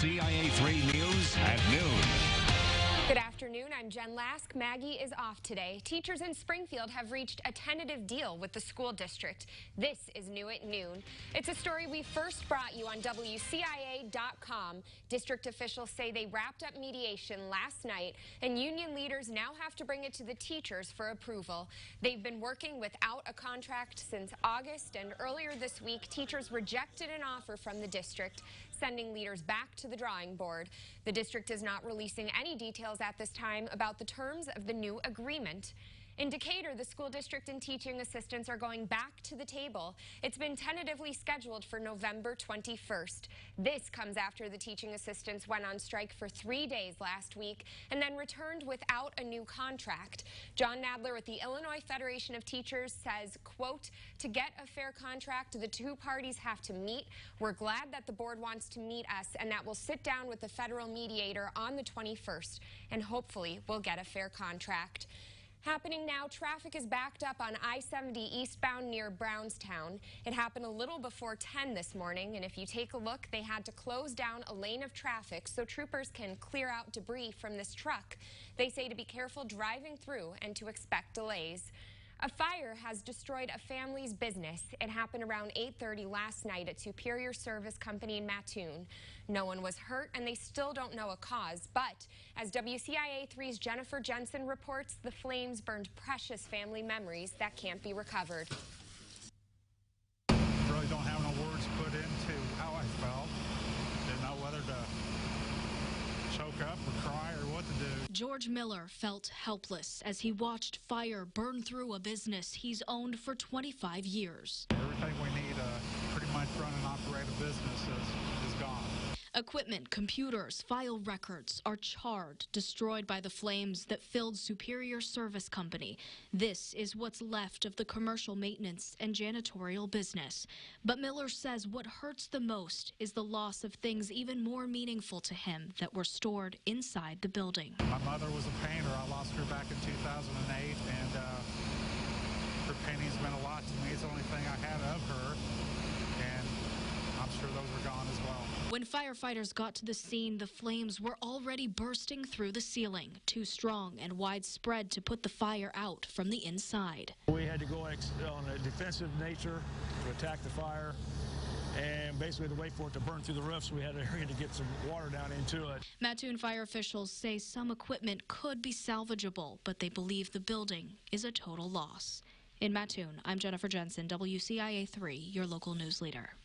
WCIA 3 News at noon. Good afternoon, I'm Jen Lask. Maggie is off today. Teachers in Springfield have reached a tentative deal with the school district. This is new at noon. It's a story we first brought you on WCIA.com. District officials say they wrapped up mediation last night, and union leaders now have to bring it to the teachers for approval. They've been working without a contract since August, and earlier this week, teachers rejected an offer from the district, sending leaders back to the drawing board. The district is not releasing any details at this time about the terms of the new agreement. In Decatur, the school district and teaching assistants are going back to the table. It's been tentatively scheduled for November 21st. This comes after the teaching assistants went on strike for 3 days last week and then returned without a new contract. John Nadler with the Illinois Federation of Teachers says, quote, "To get a fair contract, the two parties have to meet. We're glad that the board wants to meet us and that we'll sit down with the federal mediator on the 21st and hopefully we'll get a fair contract." Happening now, traffic is backed up on I-70 eastbound near Brownstown. It happened a little before 10 this morning, and if you take a look, they had to close down a lane of traffic so troopers can clear out debris from this truck. They say to be careful driving through and to expect delays. A fire has destroyed a family's business. It happened around 8:30 last night at Superior Service Company in Mattoon. No one was hurt, and they still don't know a cause. But as WCIA 3's Jennifer Jensen reports, the flames burned precious family memories that can't be recovered. Really don't have no words put into how I felt. Didn't know whether to choke up or cry or what to do. George Miller felt helpless as he watched fire burn through a business he's owned for 25 years. Everything we need to pretty much run and operate a business is gone. Equipment, computers, file records are charred, destroyed by the flames that filled Superior Service Company. This is what's left of the commercial maintenance and janitorial business. But Miller says what hurts the most is the loss of things even more meaningful to him that were stored inside the building. My mother was a painter. I lost her back in 2008, and her paintings meant a lot to me. It's the only thing I had of her, and I'm sure those are gone as well. When firefighters got to the scene, the flames were already bursting through the ceiling, too strong and widespread to put the fire out from the inside. We had to go on a defensive nature to attack the fire, and basically to wait for it to burn through the roof, so we had an area to get some water down into it. Mattoon fire officials say some equipment could be salvageable, but they believe the building is a total loss. In Mattoon, I'm Jennifer Jensen, WCIA 3, your local news leader.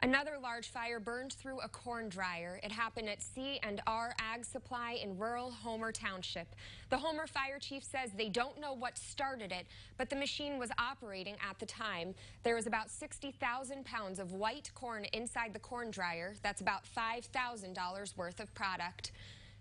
Another large fire burned through a corn dryer. It happened at C&R Ag Supply in rural Homer Township. The Homer fire chief says they don't know what started it, but the machine was operating at the time. There was about 60,000 pounds of white corn inside the corn dryer. That's about $5,000 worth of product.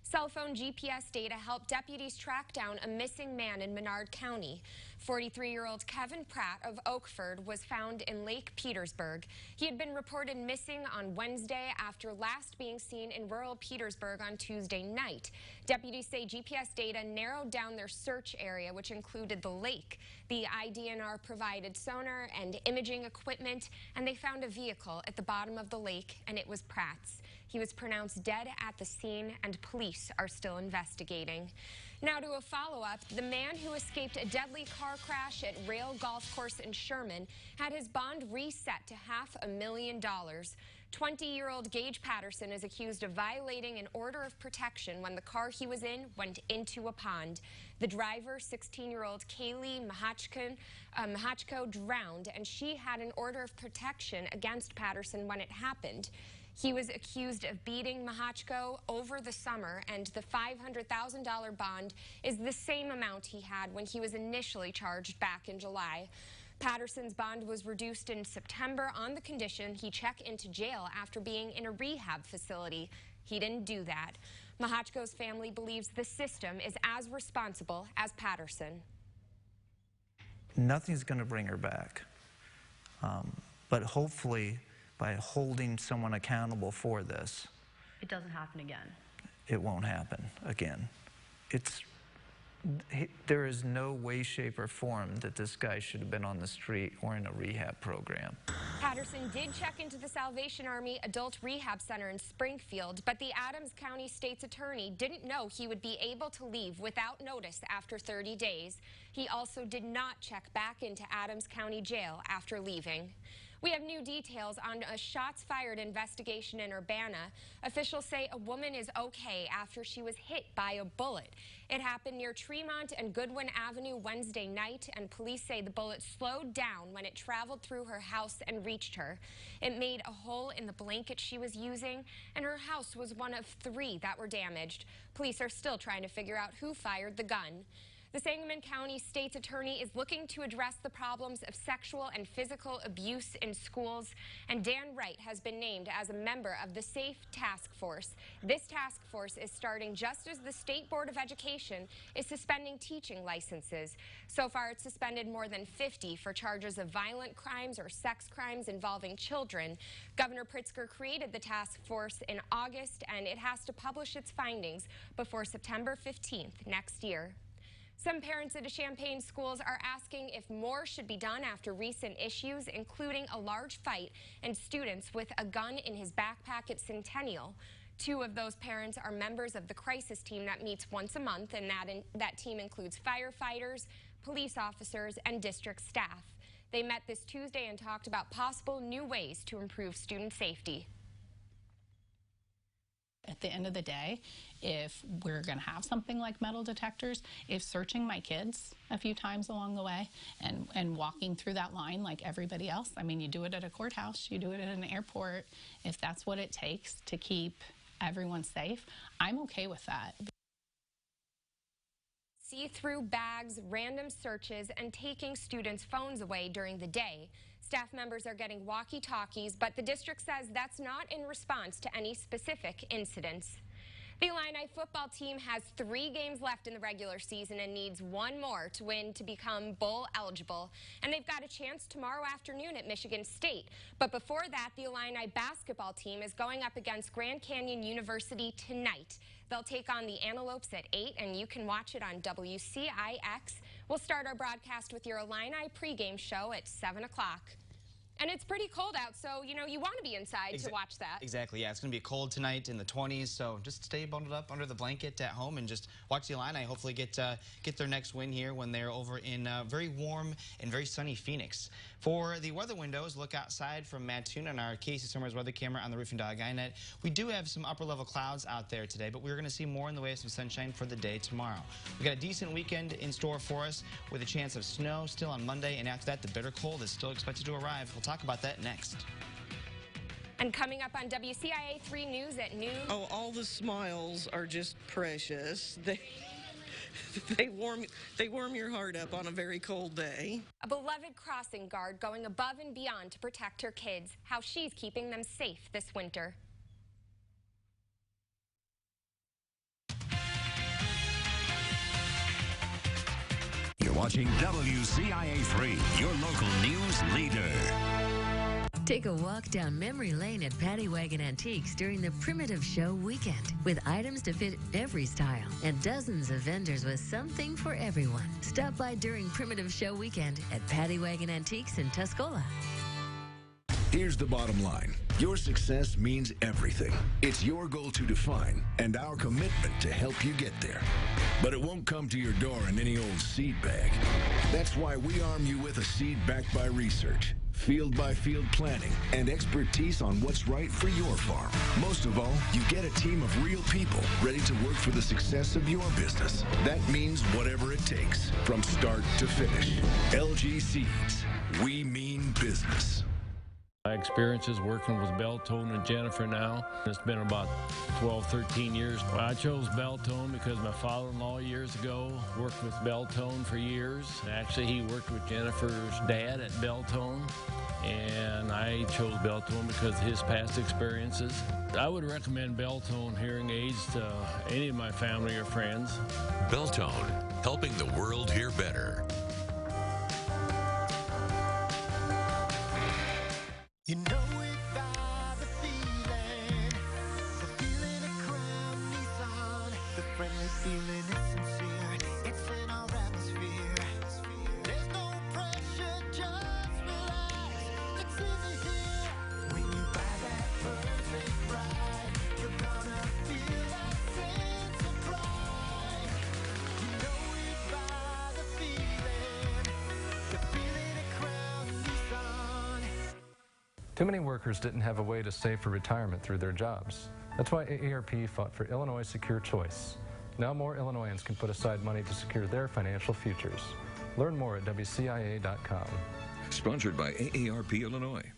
Cell phone GPS data helped deputies track down a missing man in Menard County. 43-year-old Kevin Pratt of Oakford was found in Lake Petersburg. He had been reported missing on Wednesday after last being seen in rural Petersburg on Tuesday night. Deputies say GPS data narrowed down their search area, which included the lake. The IDNR provided sonar and imaging equipment, and they found a vehicle at the bottom of the lake, and it was Pratt's. He was pronounced dead at the scene, and police are still investigating. Now to a follow-up, the man who escaped a deadly car crash at Rail Golf Course in Sherman had his bond reset to $500,000. 20-year-old Gage Patterson is accused of violating an order of protection when the car he was in went into a pond. The driver, 16-year-old Kaylee Mahachko, drowned, and she had an order of protection against Patterson when it happened. He was accused of beating Mahachko over the summer, and the $500,000 bond is the same amount he had when he was initially charged back in July. Patterson's bond was reduced in September on the condition he check into jail after being in a rehab facility. He didn't do that. Mahachko's family believes the system is as responsible as Patterson. Nothing's going to bring her back, but hopefully by holding someone accountable for this, it doesn't happen again. It won't happen again. It's there is no way, shape, or form that this guy should have been on the street or in a rehab program. Patterson did check into the Salvation Army Adult Rehab Center in Springfield, but the Adams County State's Attorney didn't know he would be able to leave without notice after 30 days. He also did not check back into Adams County Jail after leaving. We have new details on a shots-fired investigation in Urbana. Officials say a woman is okay after she was hit by a bullet. It happened near Tremont and Goodwin Avenue Wednesday night, and police say the bullet slowed down when it traveled through her house and reached her. It made a hole in the blanket she was using, and her house was one of 3 that were damaged. Police are still trying to figure out who fired the gun. The Sangamon County State's Attorney is looking to address the problems of sexual and physical abuse in schools, and Dan Wright has been named as a member of the SAFE Task Force. This task force is starting just as the State Board of Education is suspending teaching licenses. So far, it's suspended more than 50 for charges of violent crimes or sex crimes involving children. Governor Pritzker created the task force in August, and it has to publish its findings before September 15th next year. Some parents at Champaign schools are asking if more should be done after recent issues, including a large fight and students with a gun in his backpack at Centennial. 2 of those parents are members of the crisis team that meets once a month, and that team includes firefighters, police officers, and district staff. They met this Tuesday and talked about possible new ways to improve student safety. At the end of the day, if we're going to have something like metal detectors, if searching my kids a few times along the way and walking through that line like everybody else, I mean, you do it at a courthouse, you do it at an airport, if that's what it takes to keep everyone safe, I'm okay with that. See-through bags, random searches, and taking students' phones away during the day. Staff members are getting walkie-talkies, but the district says that's not in response to any specific incidents. The Illini football team has 3 games left in the regular season and needs 1 more to win to become bowl eligible. And they've got a chance tomorrow afternoon at Michigan State. But before that, the Illini basketball team is going up against Grand Canyon University tonight. They'll take on the Antelopes at 8, and you can watch it on WCIX. We'll start our broadcast with your Illini pregame show at 7 o'clock. And it's pretty cold out, so, you know, you want to be inside to watch that. Exactly, yeah. It's going to be cold tonight in the 20s, so just stay bundled up under the blanket at home and just watch the Illini hopefully get their next win here when they're over in very warm and very sunny Phoenix. For the weather windows, look outside from Mattoon on our Casey Summers weather camera on the Roofing Dog iNet. We do have some upper-level clouds out there today, but we're going to see more in the way of some sunshine for the day tomorrow. We've got a decent weekend in store for us with a chance of snow still on Monday, and after that, the bitter cold is still expected to arrive. We'll talk about that next. And coming up on WCIA 3 News at noon. Oh, all the smiles are just precious. They warm your heart up on a very cold day. A beloved crossing guard going above and beyond to protect her kids. How she's keeping them safe this winter. You're watching WCIA 3, your local news leader. Take a walk down memory lane at Paddy Wagon Antiques during the Primitive Show weekend with items to fit every style and dozens of vendors with something for everyone. Stop by during Primitive Show weekend at Paddy Wagon Antiques in Tuscola. Here's the bottom line. Your success means everything. It's your goal to define and our commitment to help you get there. But it won't come to your door in any old seed bag. That's why we arm you with a seed backed by research, field-by-field planning, and expertise on what's right for your farm. Most of all, you get a team of real people ready to work for the success of your business. That means whatever it takes, from start to finish. LG Seeds. We mean business. My experience is working with Beltone and Jennifer now. It's been about 12, 13 years. I chose Beltone because my father-in-law years ago worked with Beltone for years. Actually, he worked with Jennifer's dad at Beltone, and I chose Beltone because of his past experiences. I would recommend Beltone hearing aids to any of my family or friends. Beltone, helping the world hear better. You know it by the feeling of Crown Nissan. The friendly feeling is sincere. It's Too many workers didn't have a way to save for retirement through their jobs. That's why AARP fought for Illinois Secure Choice. Now more Illinoisans can put aside money to secure their financial futures. Learn more at WCIA.com. Sponsored by AARP Illinois.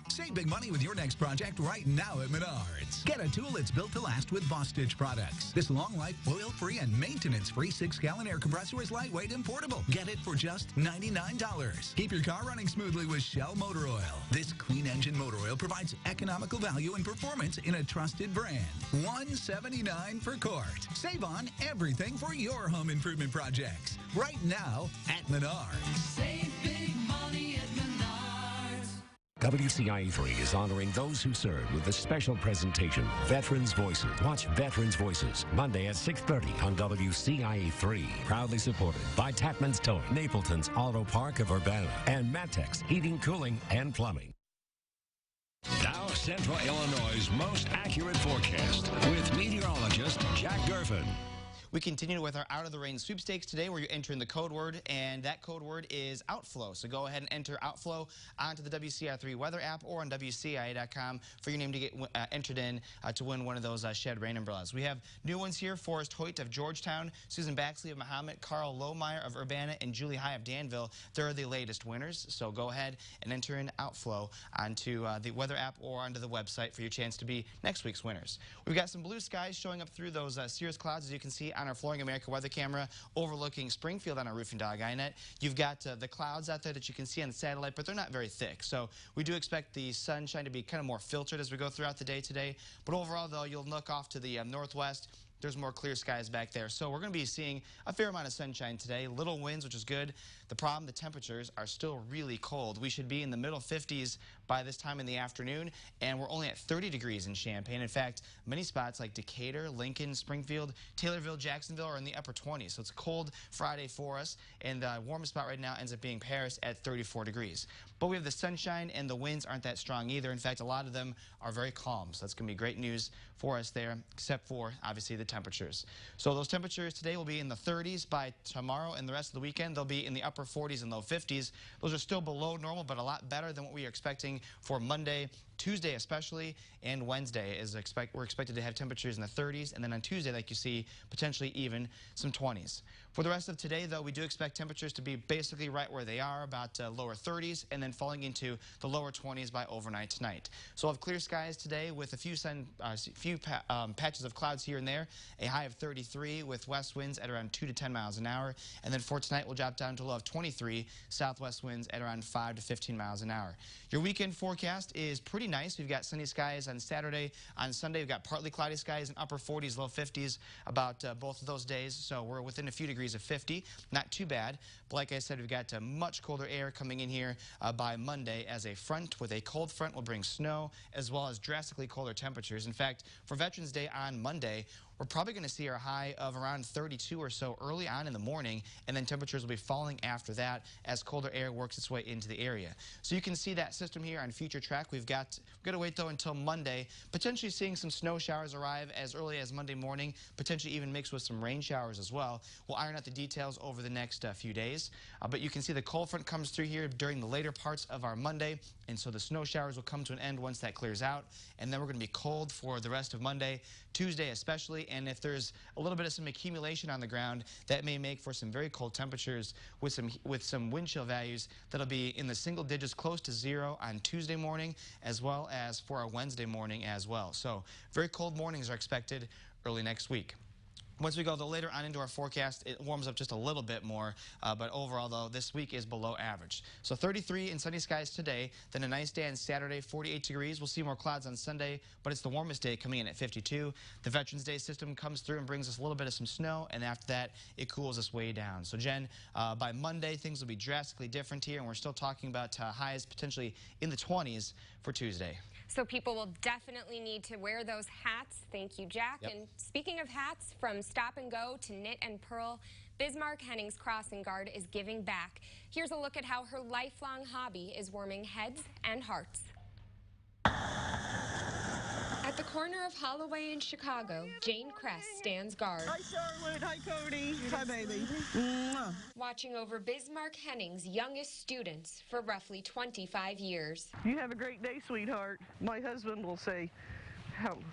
Save big money with your next project right now at Menards. Get a tool that's built to last with Boss Stitch products. This long-life, oil-free, and maintenance-free 6-gallon air compressor is lightweight and portable. Get it for just $99. Keep your car running smoothly with Shell Motor Oil. This clean engine motor oil provides economical value and performance in a trusted brand. $179 per quart. Save on everything for your home improvement projects. Right now at Menards. Save big money at Menards. WCIA 3 is honoring those who served with a special presentation, Veterans Voices. Watch Veterans Voices, Monday at 6:30 on WCIA 3. Proudly supported by Tapman's Towing, Napleton's Auto Park of Urbana, and Matex Heating, Cooling, and Plumbing. Now, Central Illinois' most accurate forecast with meteorologist Jack Gervin. We continue with our Out of the Rain sweepstakes today, where you're entering the code word, and that code word is outflow. So go ahead and enter outflow onto the WCIA3 weather app or on WCIA.com for your name to get entered in to win one of those shed rain umbrellas. We have new ones here: Forrest Hoyt of Georgetown, Susan Baxley of Mahomet, Carl Lohmeyer of Urbana, and Julie High of Danville. They're the latest winners. So go ahead and enter in outflow onto the weather app or onto the website for your chance to be next week's winners. We've got some blue skies showing up through those cirrus clouds, as you can see on our Flooring America weather camera overlooking Springfield on our Roofing Dog iNet. You've got the clouds out there that you can see on the satellite, but they're not very thick. So we do expect the sunshine to be kind of more filtered as we go throughout the day today. But overall, though, you'll look off to the northwest. There's more clear skies back there. So we're going to be seeing a fair amount of sunshine today. Little winds, which is good. The problem, the temperatures are still really cold. We should be in the middle 50s by this time in the afternoon, and we're only at 30 degrees in Champaign. In fact, many spots like Decatur, Lincoln, Springfield, Taylorville, Jacksonville are in the upper 20s. So it's a cold Friday for us, and the warmest spot right now ends up being Paris at 34 degrees. But we have the sunshine, and the winds aren't that strong either. In fact, a lot of them are very calm. So that's going to be great news for us there, except for, obviously, the temperatures. So those temperatures today will be in the 30s by tomorrow, and the rest of the weekend they'll be in the upper 40s and low 50s. Those are still below normal, but a lot better than what we are expecting for Monday, Tuesday especially, and Wednesday. We're expected to have temperatures in the 30s, and then on Tuesday, like you see, potentially even some 20s. For the rest of today, though, we do expect temperatures to be basically right where they are, about lower 30s, and then falling into the lower 20s by overnight tonight. So we'll have clear skies today with a few patches of clouds here and there, a high of 33 with west winds at around 2 to 10 miles an hour. And then for tonight, we'll drop down to a low of 23, southwest winds at around 5 to 15 miles an hour. Your weekend forecast is pretty nice. We've got sunny skies on Saturday. On Sunday, we've got partly cloudy skies in upper 40s, low 50s about both of those days. So we're within a few degrees of 50. Not too bad. But like I said, we've got much colder air coming in here by Monday, as a front with a cold front will bring snow as well as drastically colder temperatures. In fact, for Veterans Day on Monday, we're probably going to see our high of around 32 or so early on in the morning, and then temperatures will be falling after that as colder air works its way into the area. So you can see that system here on Future Track. We've got to wait, though, until Monday, potentially seeing some snow showers arrive as early as Monday morning, potentially even mixed with some rain showers as well. We'll iron out the details over the next few days. But you can see the cold front comes through here during the later parts of our Monday, and so the snow showers will come to an end once that clears out. And then we're going to be cold for the rest of Monday, Tuesday especially. And if there's a little bit of some accumulation on the ground, that may make for some very cold temperatures with some wind chill values that'll be in the single digits, close to 0 on Tuesday morning, as well as for our Wednesday morning as well. So very cold mornings are expected early next week. Once we go later on into our forecast, it warms up just a little bit more, but overall, though, this week is below average. So 33 in sunny skies today, then a nice day on Saturday, 48 degrees. We'll see more clouds on Sunday, but it's the warmest day coming in at 52. The Veterans Day system comes through and brings us a little bit of some snow, and after that, it cools us way down. So, Jen, by Monday, things will be drastically different here, and we're still talking about highs potentially in the 20s for Tuesday. So people will definitely need to wear those hats. Thank you, Jack. Yep. And speaking of hats, from Stop and Go to Knit and Pearl, Bismarck Henning's Crossing Guard is giving back. Here's a look at how her lifelong hobby is warming heads and hearts. At the corner of Holloway and Chicago, Jane Kress stands guard. Hi, Charlotte. Hi, Cody. Hi, baby. Mwah. Watching over Bismarck Henning's youngest students for roughly 25 years. You have a great day, sweetheart. My husband will say,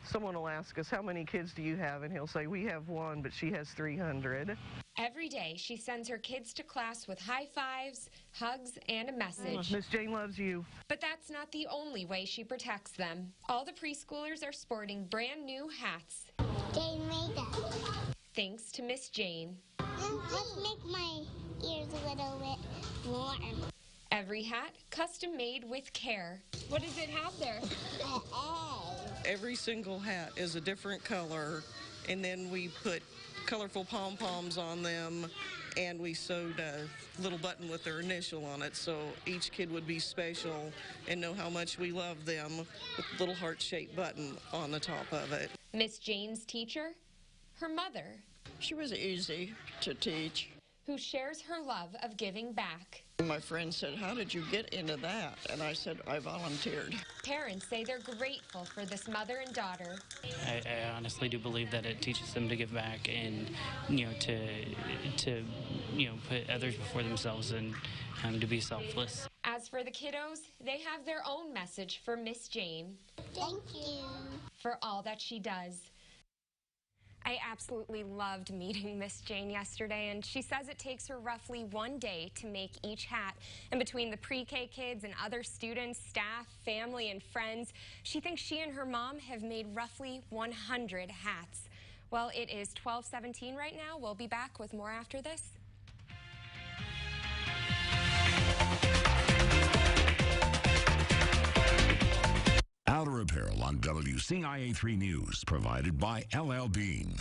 someone will ask us, how many kids do you have? And he'll say, we have one, but she has 300. Every day, she sends her kids to class with high fives, hugs, and a message. Miss Jane loves you. But that's not the only way she protects them. All the preschoolers are sporting brand new hats. Jane made that. Thanks to Miss Jane. Let's make my ears a little bit warm. Every hat custom made with care. What does it have there? Every single hat is a different color, and then we put colorful pom-poms on them, and we sewed a little button with their initial on it, so each kid would be special and know how much we love them, with a little heart-shaped button on the top of it. Miss Jane's teacher, her mother. She was easy to teach. Who shares her love of giving back. My friend said, how did you get into that? And I said, I volunteered. Parents say they're grateful for this mother and daughter. I honestly do believe that it teaches them to give back and, to put others before themselves and to be selfless. As for the kiddos, they have their own message for Miss Jane. Thank you. For all that she does. I absolutely loved meeting Miss Jane yesterday, and she says it takes her roughly 1 day to make each hat. And between the pre-K kids and other students, staff, family, and friends, she thinks she and her mom have made roughly 100 hats. Well, it is 12:17 right now. We'll be back with more after this. Outer Apparel on WCIA 3 News, provided by LL Bean.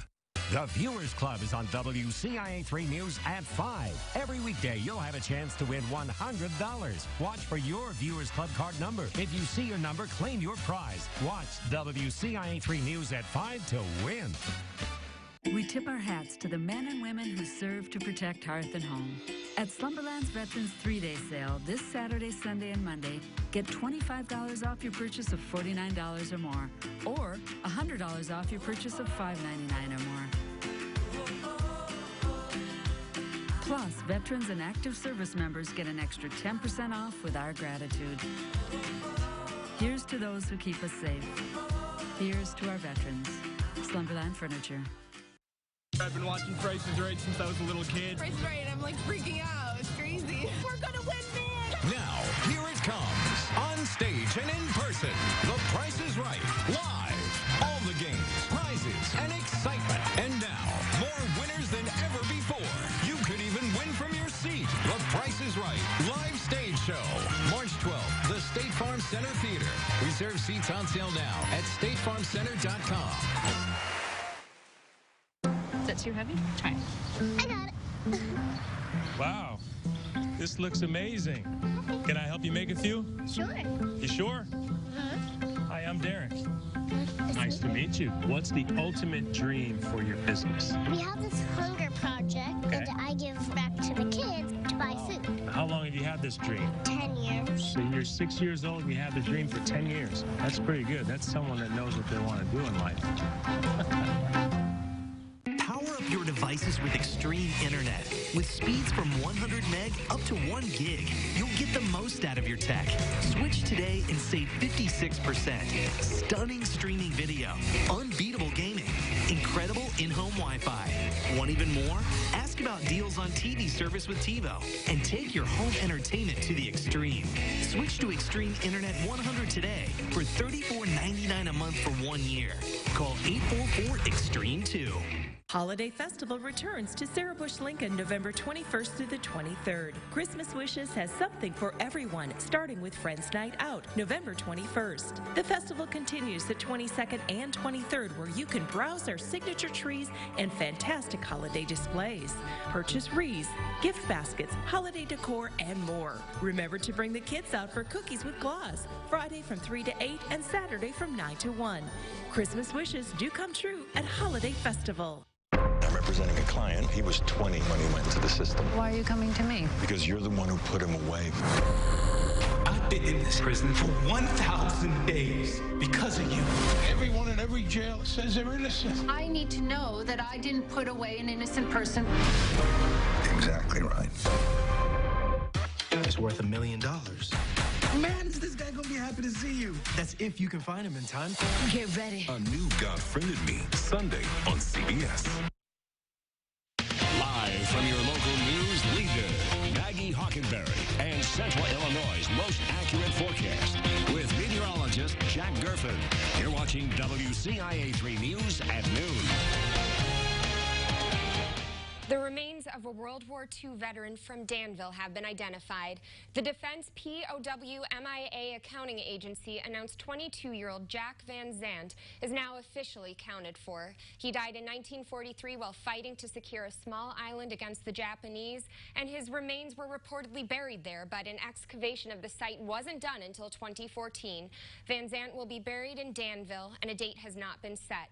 The Viewers Club is on WCIA 3 News at 5. Every weekday, you'll have a chance to win $100. Watch for your Viewers Club card number. If you see your number, claim your prize. Watch WCIA 3 News at 5 to win. We tip our hats to the men and women who serve to protect hearth and home. At Slumberland's Veterans 3-Day Sale, this Saturday, Sunday, and Monday, get $25 off your purchase of $49 or more, or $100 off your purchase of $5.99 or more. Plus, veterans and active service members get an extra 10% off with our gratitude. Here's to those who keep us safe. Here's to our veterans. Slumberland Furniture. I've been watching Price is Right since I was a little kid. Price is Right, I'm like freaking out. It's crazy. We're gonna win big! Now, here it comes. On stage and in person, The Price is Right. Live. All the games, prizes, and excitement. And now, more winners than ever before. You could even win from your seat. The Price is Right. Live stage show. March 12th, the State Farm Center Theater. Reserve seats on sale now at statefarmcenter.com. Is that too heavy? Try it. I got it. Wow, this looks amazing. Can I help you make a few? Sure. You sure? Hi, I'm Derek. Nice to meet you. What's the ultimate dream for your business? We have this hunger project that I give back to the kids to buy food. How long have you had this dream? 10 years. So you're 6 years old and you had the dream for 10 years. That's pretty good. That's someone that knows what they want to do in life. Power up your devices with Extreme Internet. With speeds from 100 meg up to 1 gig, you'll get the most out of your tech. Switch today and save 56%. Stunning streaming video, unbeatable gaming, incredible in-home Wi-Fi. Want even more? Ask about deals on TV service with TiVo and take your home entertainment to the extreme. Switch to Extreme Internet 100 today for $34.99 a month for 1 year. Call 844-EXTREME2. Holiday Festival returns to Sarah Bush Lincoln November 21st through the 23rd. Christmas Wishes has something for everyone, starting with Friends Night Out, November 21st. The festival continues the 22nd and 23rd, where you can browse their signature trees and fantastic holiday displays. Purchase wreaths, gift baskets, holiday decor, and more. Remember to bring the kids out for cookies with glass, Friday from 3 to 8 and Saturday from 9 to 1. Christmas wishes do come true at Holiday Festival. I'm representing a client. He was 20 when he went into the system. Why are you coming to me? Because you're the one who put him away. I've been in this prison for 1,000 days because of you. Everyone in every jail says they're innocent. I need to know that I didn't put away an innocent person. Exactly right. It's worth $1 million. Man, is this guy gonna be happy to see you? That's if you can find him in time. Get ready. A new God Friended Me, Sunday on CBS. Live from your local news leader, Maggie Hockenberry, and Central Illinois' most accurate forecast with meteorologist Jack Gerfen. You're watching WCIA 3 News at noon. The remains of a World War II veteran from Danville have been identified. The Defense POW-MIA accounting agency announced 22-year-old Jack Van Zandt is now officially accounted for. He died in 1943 while fighting to secure a small island against the Japanese, and his remains were reportedly buried there, but an excavation of the site wasn't done until 2014. Van Zandt will be buried in Danville, and a date has not been set.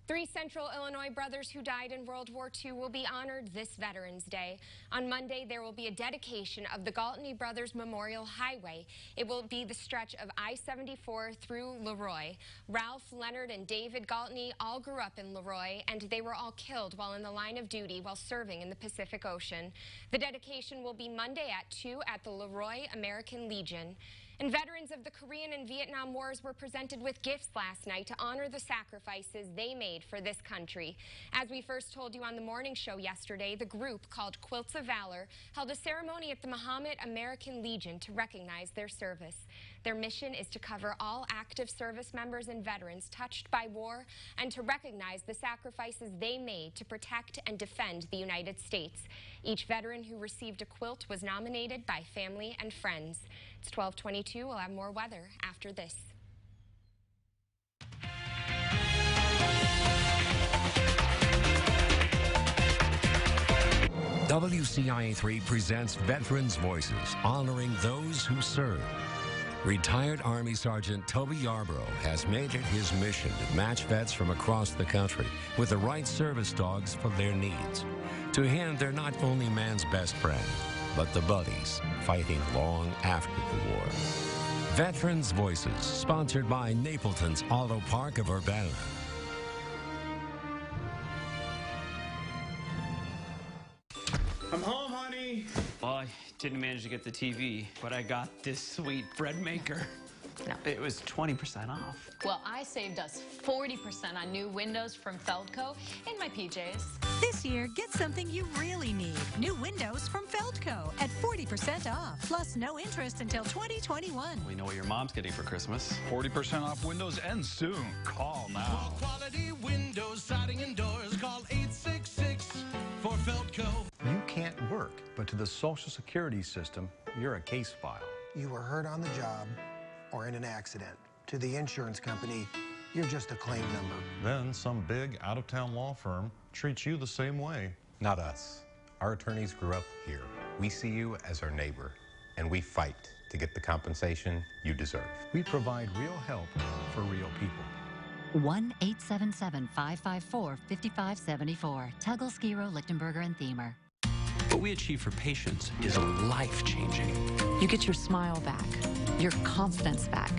3 Central Illinois brothers who died in World War II will be honored this Veterans Day. On Monday, there will be a dedication of the Galtney Brothers Memorial Highway. It will be the stretch of I-74 through Leroy. Ralph, Leonard, and David Galtney all grew up in Leroy, and they were all killed while in the line of duty while serving in the Pacific Ocean. The dedication will be Monday at 2 at the Leroy American Legion. And veterans of the Korean and Vietnam Wars were presented with gifts last night to honor the sacrifices they made for this country. As we first told you on the morning show yesterday, the group called Quilts of Valor held a ceremony at the Muhammad American Legion to recognize their service. Their mission is to cover all active service members and veterans touched by war and to recognize the sacrifices they made to protect and defend the United States. Each veteran who received a quilt was nominated by family and friends. It's 12:22. We'll have more weather after this. WCIA 3 presents Veterans Voices, honoring those who serve. Retired Army Sergeant Toby Yarborough has made it his mission to match vets from across the country with the right service dogs for their needs. To him, they're not only man's best friend, but the buddies fighting long after the war. Veterans Voices, sponsored by Napleton's Auto Park of Urbana. I'm home, honey. Well, I didn't manage to get the TV, but I got this sweet bread maker. No. It was 20% off. Well, I saved us 40% on new windows from Feldco in my PJs. This year, get something you really need. New windows from Feldco at 40% off, plus no interest until 2021. We know what your mom's getting for Christmas. 40% off windows ends soon. Call now. For quality windows, siding, and doors, call 866 for Feldco. You can't work, but to the Social Security system, you're a case file. You were hurt on the job or in an accident. To the insurance company, you're just a claim number. Then some big out-of-town law firm treats you the same way. Not us. Our attorneys grew up here. We see you as our neighbor, and we fight to get the compensation you deserve. We provide real help for real people. 1-877-554-5574. Tuggle, Skiro, Lichtenberger, and Thiemer. What we achieve for patients is life-changing. You get your smile back, your confidence back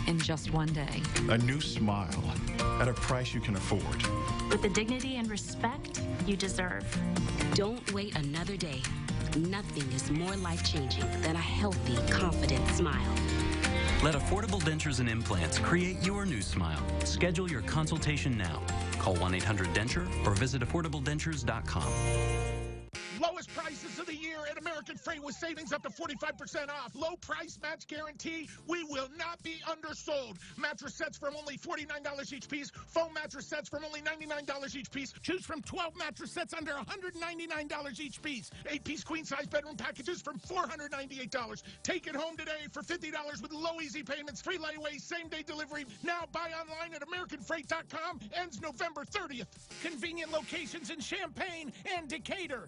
in just one day. A new smile at a price you can afford. With the dignity and respect you deserve. Don't wait another day. Nothing is more life-changing than a healthy, confident smile. Let Affordable Dentures and Implants create your new smile. Schedule your consultation now. Call 1-800-DENTURE or visit affordabledentures.com. Lowest prices of the year at American Freight with savings up to 45% off. Low price match guarantee. We will not be undersold. Mattress sets from only $49 each piece. Foam mattress sets from only $99 each piece. Choose from 12 mattress sets under $199 each piece. 8-piece queen size bedroom packages from $498. Take it home today for $50 with low easy payments, free layaway, same day delivery. Now buy online at AmericanFreight.com. Ends November 30th. Convenient locations in Champaign and Decatur.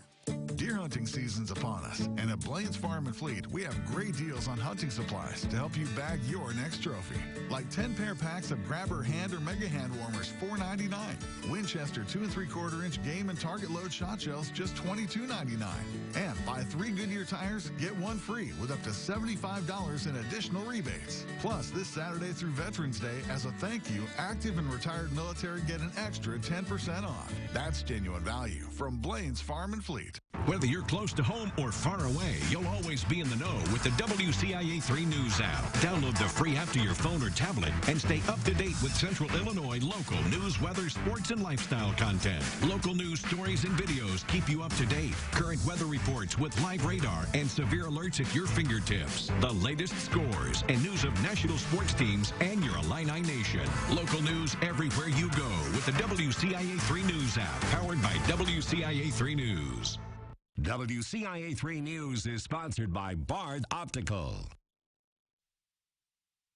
Deer hunting season's upon us, and at Blaine's Farm and Fleet, we have great deals on hunting supplies to help you bag your next trophy. Like 10-pair packs of grabber hand or mega hand warmers, $4.99. Winchester 2 3/4 inch game and target load shot shells, just $22.99. And buy 3 Goodyear tires, get 1 free with up to $75 in additional rebates. Plus, this Saturday through Veterans Day, as a thank you, active and retired military get an extra 10% off. That's genuine value from Blaine's Farm and Fleet. Whether you're close to home or far away, you'll always be in the know with the WCIA 3 News app. Download the free app to your phone or tablet and stay up to date with Central Illinois local news, weather, sports, and lifestyle content. Local news stories and videos keep you up to date. Current weather reports with live radar and severe alerts at your fingertips. The latest scores and news of national sports teams and your Illini Nation. Local news everywhere you go with the WCIA 3 News app, powered by WCIA 3 News. WCIA 3 News is sponsored by Bard Optical.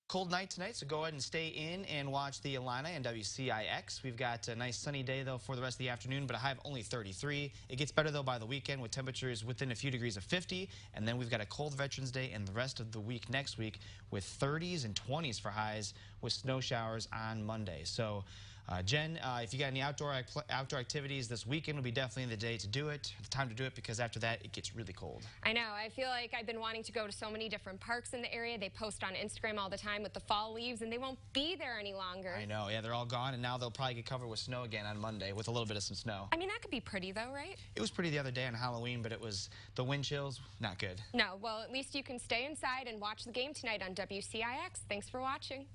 Cold night tonight, so go ahead and stay in and watch the Illini and WCIX. We've got a nice sunny day, though, for the rest of the afternoon, but a high of only 33. It gets better, though, by the weekend with temperatures within a few degrees of 50. And then we've got a cold Veterans Day and the rest of the week next week with 30s and 20s for highs with snow showers on Monday. So, Jen, if you got any outdoor activities this weekend, will be definitely the day to do it, the time to do it, because after that it gets really cold. I know. I feel like I've been wanting to go to so many different parks in the area. They post on Instagram all the time with the fall leaves, and they won't be there any longer. I know. Yeah, they're all gone, and now they'll probably get covered with snow again on Monday with a little bit of some snow. I mean, that could be pretty, though, right? It was pretty the other day on Halloween, but it was the wind chills, not good. No. Well, at least you can stay inside and watch the game tonight on WCIX. Thanks for watching.